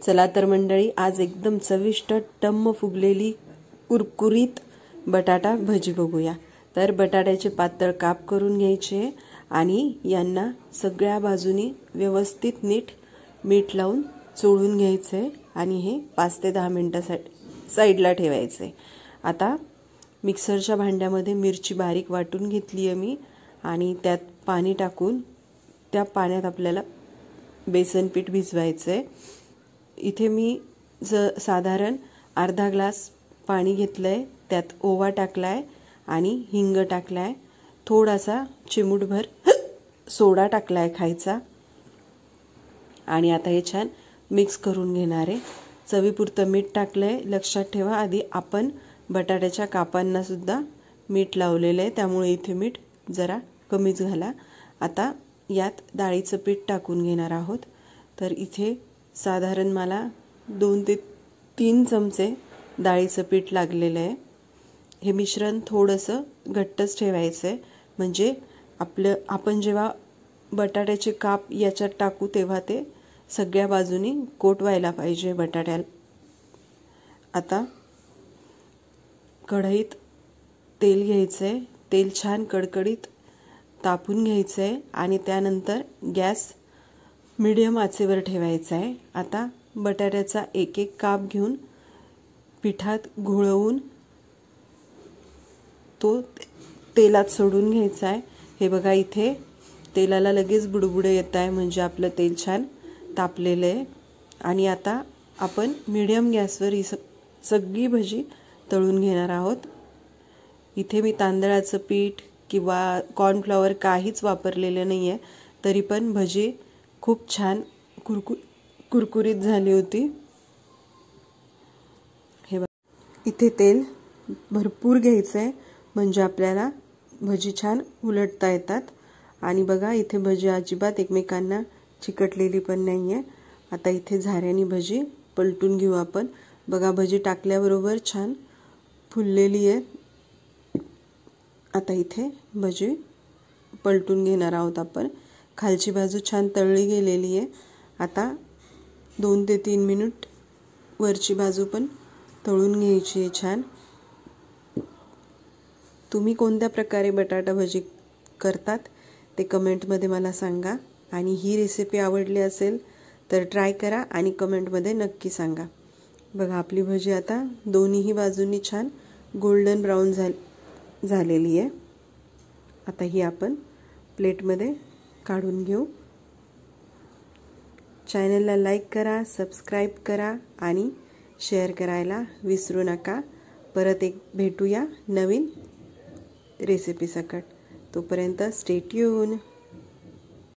चला तर मंडळी, आज एकदम चविष्ट टम्म फुगलेली कुरकुरीत बटाटा भजी बघूया। तर बटाट्याचे पातळ काप करून घ्यायचे आणि यांना सगळ्या बाजूनी व्यवस्थित नीट मीठ लावून चोळून घ्यायचे आणि हे 5 ते 10 मिनिटासाठी साइडला ठेवायचे। आता मिक्सरच्या भांड्यामध्ये मिरची बारीक वाटून घेतली आहे मी आणि त्यात पाणी टाकून त्या पाण्यात आपल्याला बेसन पीठ भिजवायचे। इथे मी साधारण अर्धा ग्लास पाणी घेतलंय, त्यात ओवा टाकलाय आणि हिंग टाकलाय, थोडासा चिमूटभर सोडा टाकलाय खायचा आणि आता हे छान मिक्स करून घेणार आहे। चवीपुरतं मीठ टाकलंय। लक्षात ठेवा, आधी आपण बटाट्याच्या कापांना सुद्धा मीठ लावलेलं आहे, त्यामुळे इथे मीठ जरा कमीच घाला। आता यात डाळीचं पीठ टाकून घेणार आहोत। तर इथे साधारण मला 2 ते 3 चमचे डाळीचं पीठ लागलेलं आहे। हे मिश्रण थोडंसं घट्टच ठेवायचं आहे, म्हणजे आपण जेव्हा बटाट्याचे काप याच्यात टाकू तेव्हा ते सगळ्या बाजूनी कोट व्हायला पाहिजे बटाट्याला। आता कढईत तेल घ्यायचंय, तेल छान कडकडीत तापून घ्यायचंय आणि त्यानंतर गॅस मीडियम आचेवर ठेवायचा आहे। आता बटाट्याचा एक एक काप घेऊन पिठात घोळवून तो तेलात सोडून घ्यायचा आहे। हे बघा, इथे तेलाला लगेच बुडबुडे येत आहे, म्हणजे आपलं तेल छान तापलेलं आहे। आणि आता आपण मीडियम गॅसवर ही सगळी भजी तळून घेणार आहोत। इथे मी तांदळाचं पीठ किंवा कॉर्नफ्लॉवर काहीच वापरलेलं नाही आहे, तरी पण भजी खूप छान कुरकुरीत झाली होती। हे बघा, इथे तेल भरपूर घ्यायचं आहे, म्हणजे आपल्याला भजी छान उलटता येतात। आणि बघा, इथे भजी अजिबात एकमेकांना चिकटलेली पण नाही आहे। आता इथे झाऱ्यानी भजी पलटून घेऊ आपण। बघा, भजी टाकल्याबरोबर छान फुललेली आहे। आता इथे भजी पलटून घेणार आहोत आपण। खालची बाजू छान तळली गेलेली आहे। आता 2 ते 3 मिनिट वरची बाजू पण तळून घ्यायची आहे छान। तुम्ही कोणत्या प्रकारे बटाटा भजी करतात ते कमेंटमध्ये मला सांगा आणि ही रेसिपी आवडली असेल तर ट्राय करा आणि कमेंटमध्ये नक्की सांगा। बघा, आपली भजी आता दोन्ही बाजूंनी छान गोल्डन ब्राउन झालेली आहे। आता ही आपण प्लेटमध्ये काढून घेऊ। चॅनलला लाईक करा, सबस्क्राईब करा आणि शेअर करायला विसरू नका। परत एक भेटूया नवीन रेसिपी सकट। तोपर्यंत स्टे ट्यून।